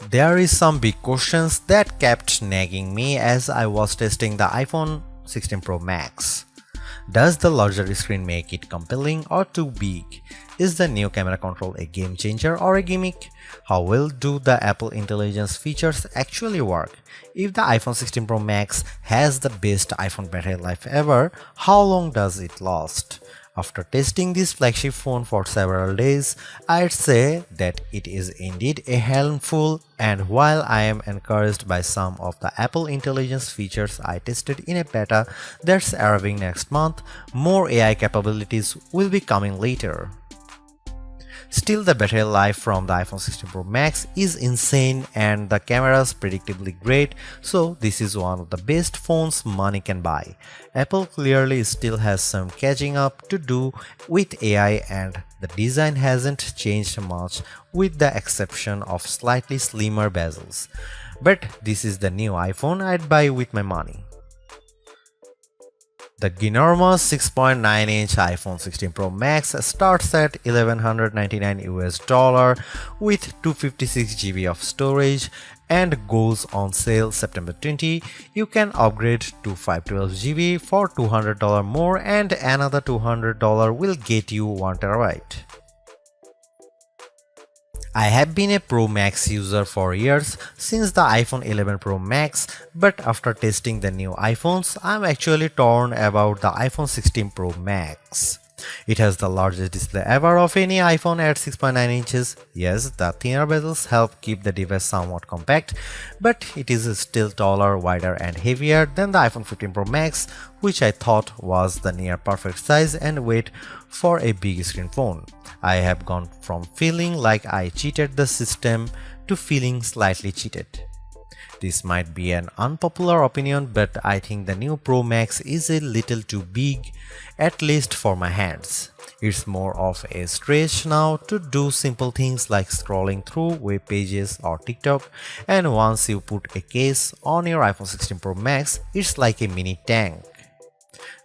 There is some big questions that kept nagging me as I was testing the iPhone 16 Pro Max. Does the larger screen make it compelling or too big? Is the new camera control a game changer or a gimmick? How well do the Apple Intelligence features actually work? If the iPhone 16 Pro Max has the best iPhone battery life ever, how long does it last? After testing this flagship phone for several days, I'd say that it is indeed a handful, and while I am encouraged by some of the Apple Intelligence features I tested in a beta that's arriving next month, more AI capabilities will be coming later. Still, the battery life from the iPhone 16 Pro Max is insane and the camera's predictably great, so this is one of the best phones money can buy. Apple clearly still has some catching up to do with AI, and the design hasn't changed much with the exception of slightly slimmer bezels. But this is the new iPhone I'd buy with my money. The ginormous 6.9-inch iPhone 16 Pro Max starts at $1,199 with 256 GB of storage and goes on sale September 20. You can upgrade to 512 GB for $200 more, and another $200 will get you 1 TB. I have been a Pro Max user for years, since the iPhone 11 Pro Max, but after testing the new iPhones, I'm actually torn about the iPhone 16 Pro Max. It has the largest display ever of any iPhone at 6.9 inches. Yes, the thinner bezels help keep the device somewhat compact, but it is still taller, wider and heavier than the iPhone 15 Pro Max, which I thought was the near perfect size and weight for a big screen phone. I have gone from feeling like I cheated the system to feeling slightly cheated. This might be an unpopular opinion, but I think the new Pro Max is a little too big, at least for my hands. It's more of a stretch now to do simple things like scrolling through web pages or TikTok, and once you put a case on your iPhone 16 Pro Max, it's like a mini tank.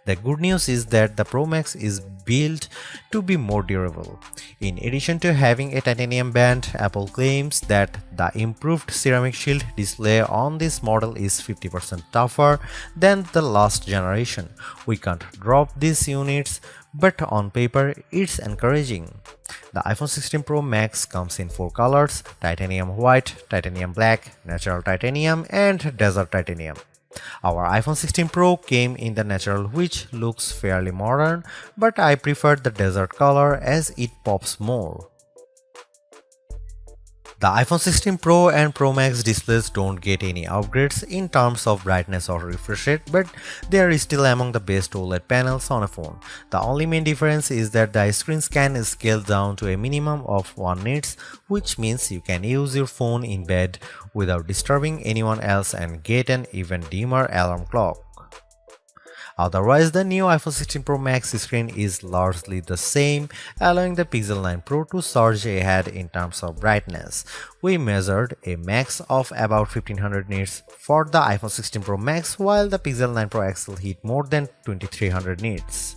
The good news is that the Pro Max is built to be more durable. In addition to having a titanium band, Apple claims that the improved ceramic shield display on this model is 50% tougher than the last generation. We can't drop these units, but on paper it's encouraging. The iPhone 16 Pro Max comes in 4 colors: titanium white, titanium black, natural titanium and desert titanium. Our iPhone 16 Pro came in the natural, which looks fairly modern, but I prefer the desert color as it pops more. The iPhone 16 Pro and Pro Max displays don't get any upgrades in terms of brightness or refresh rate, but they are still among the best OLED panels on a phone. The only main difference is that the screens can scale down to a minimum of 1 nits, which means you can use your phone in bed without disturbing anyone else and get an even dimmer alarm clock. Otherwise, the new iPhone 16 Pro Max screen is largely the same, allowing the Pixel 9 Pro to surge ahead in terms of brightness. We measured a max of about 1500 nits for the iPhone 16 Pro Max, while the Pixel 9 Pro XL hit more than 2300 nits.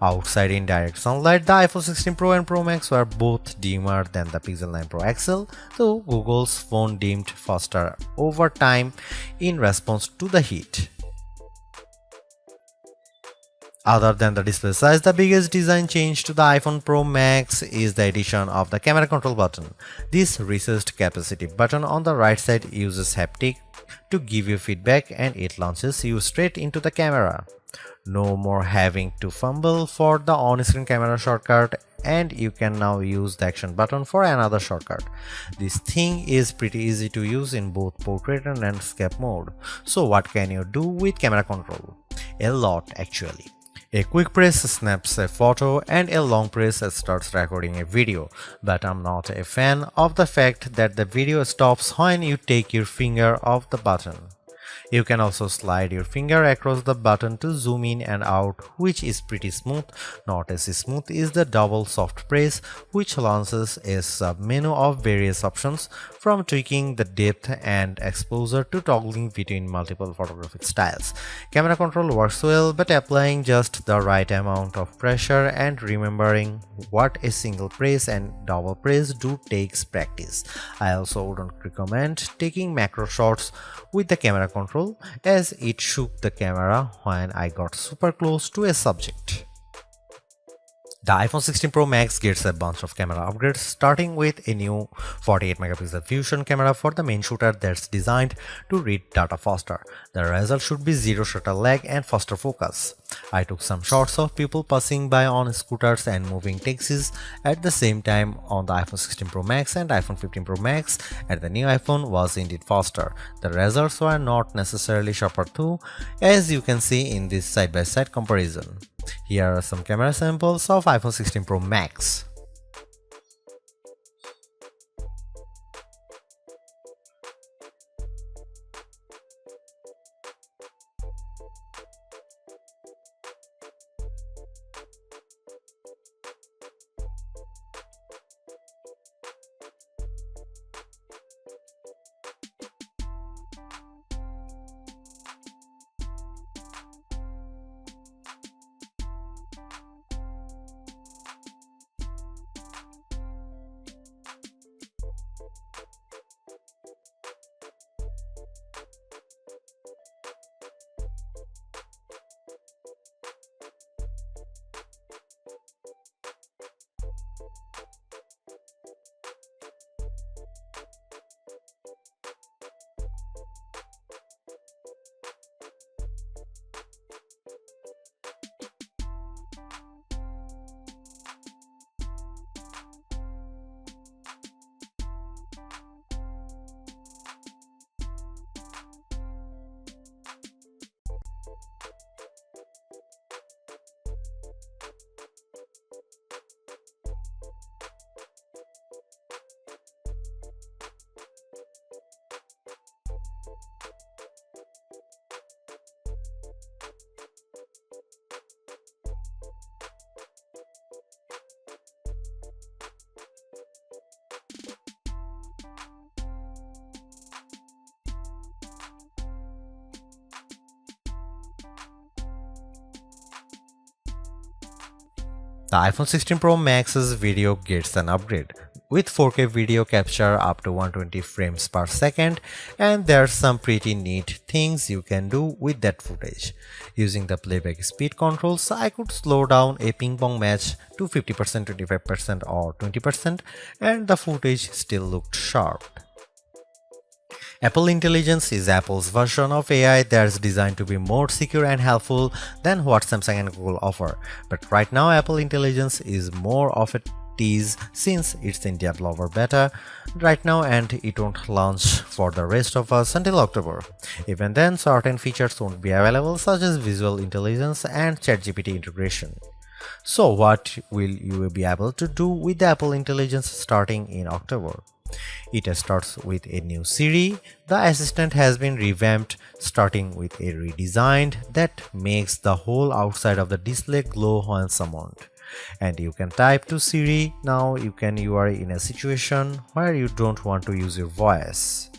Outside in direct sunlight, the iPhone 16 Pro and Pro Max were both dimmer than the Pixel 9 Pro XL, though Google's phone dimmed faster over time in response to the heat. Other than the display size, the biggest design change to the iPhone Pro Max is the addition of the camera control button. This recessed capacitive button on the right side uses haptic to give you feedback, and it launches you straight into the camera. No more having to fumble for the on-screen camera shortcut, and you can now use the action button for another shortcut. This thing is pretty easy to use in both portrait and landscape mode. So what can you do with camera control? A lot, actually. A quick press snaps a photo and a long press starts recording a video, but I'm not a fan of the fact that the video stops when you take your finger off the button. You can also slide your finger across the button to zoom in and out, which is pretty smooth. Not as smooth is the double soft press, which launches a sub-menu of various options, from tweaking the depth and exposure to toggling between multiple photographic styles. Camera control works well, but applying just the right amount of pressure and remembering what a single press and double press do takes practice. I also wouldn't recommend taking macro shots with the camera control, as it shook the camera when I got super close to a subject. The iPhone 16 Pro Max gets a bunch of camera upgrades, starting with a new 48 megapixel fusion camera for the main shooter that's designed to read data faster. The result should be zero shutter lag and faster focus. I took some shots of people passing by on scooters and moving taxis at the same time on the iPhone 16 Pro Max and iPhone 15 Pro Max, and the new iPhone was indeed faster. The results were not necessarily sharper though, as you can see in this side-by-side comparison. Here are some camera samples of iPhone 16 Pro Max. The iPhone 16 Pro Max's video gets an upgrade, with 4K video capture up to 120 frames per second, and there's some pretty neat things you can do with that footage. Using the playback speed controls, I could slow down a ping pong match to 50%, 25% or 20%, and the footage still looked sharp. Apple Intelligence is Apple's version of AI that's designed to be more secure and helpful than what Samsung and Google offer. But right now, Apple Intelligence is more of a tease since it's in developer beta right now and it won't launch for the rest of us until October. Even then, certain features won't be available, such as visual intelligence and ChatGPT integration. So what will you be able to do with the Apple Intelligence starting in October? It starts with a new Siri. The assistant has been revamped, starting with a redesigned that makes the whole outside of the display glow when summoned. And you can type to Siri. Now you are in a situation where you don't want to use your voice.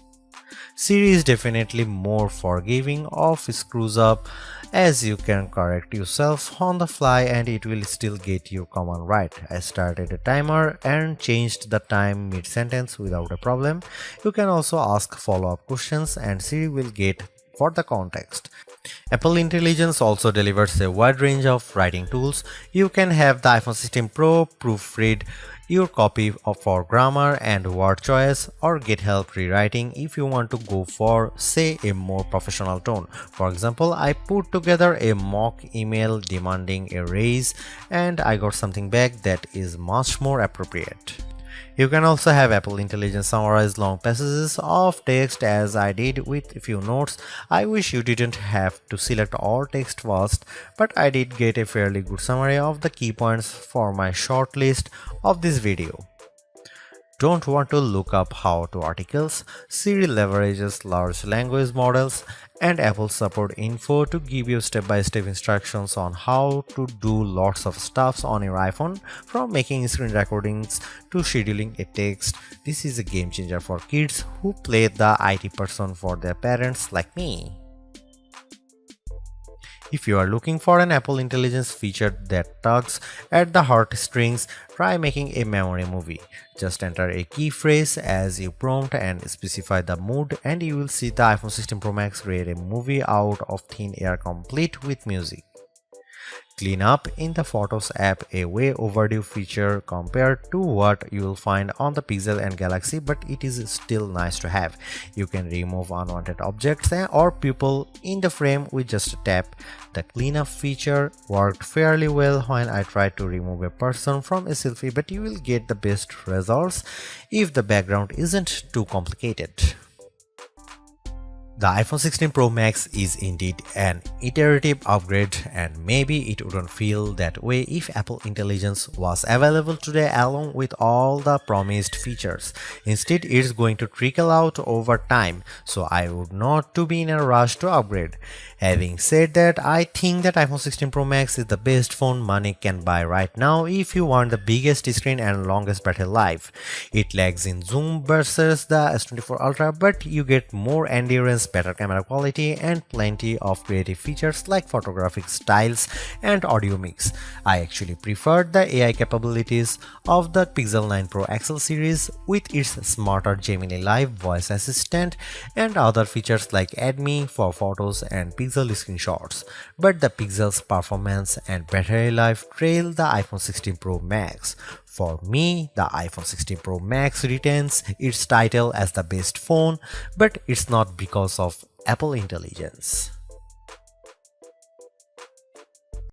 Siri is definitely more forgiving of screws up, as you can correct yourself on the fly and it will still get your command right. I started a timer and changed the time mid-sentence without a problem. You can also ask follow-up questions and Siri will get for the context. Apple Intelligence also delivers a wide range of writing tools. You can have the iPhone 16 Pro proofread your copy for grammar and word choice, or get help rewriting if you want to go for, say, a more professional tone. For example, I put together a mock email demanding a raise and I got something back that is much more appropriate. You can also have Apple Intelligence summarize long passages of text, as I did with a few notes. I wish you didn't have to select all text first, but I did get a fairly good summary of the key points for my short list of this video. Don't want to look up how-to articles? Siri leverages large language models and Apple support info to give you step-by-step instructions on how to do lots of stuffs on your iPhone, from making screen recordings to scheduling a text. This is a game changer for kids who play the IT person for their parents like me. If you are looking for an Apple Intelligence feature that tugs at the heartstrings, try making a memory movie. Just enter a key phrase as you prompt and specify the mood, and you will see the iPhone 16 Pro Max create a movie out of thin air complete with music. Clean up in the Photos app, a way overdue feature compared to what you will find on the Pixel and Galaxy, but it is still nice to have. You can remove unwanted objects or people in the frame with just a tap. The cleanup feature worked fairly well when I tried to remove a person from a selfie, but you will get the best results if the background isn't too complicated. The iPhone 16 Pro Max is indeed an iterative upgrade, and maybe it wouldn't feel that way if Apple Intelligence was available today along with all the promised features. Instead, it's going to trickle out over time, so I would not to be in a rush to upgrade. Having said that, I think that iPhone 16 Pro Max is the best phone money can buy right now if you want the biggest screen and longest battery life. It lags in zoom versus the S24 Ultra, but you get more endurance, better camera quality, and plenty of creative features like photographic styles and audio mix. I actually preferred the AI capabilities of the Pixel 9 Pro XL series with its smarter Gemini Live voice assistant and other features like Add Me for photos and Pixel screenshots. But the Pixel's performance and battery life trail the iPhone 16 Pro Max. For me, the iPhone 16 Pro Max retains its title as the best phone, but it's not because of Apple Intelligence.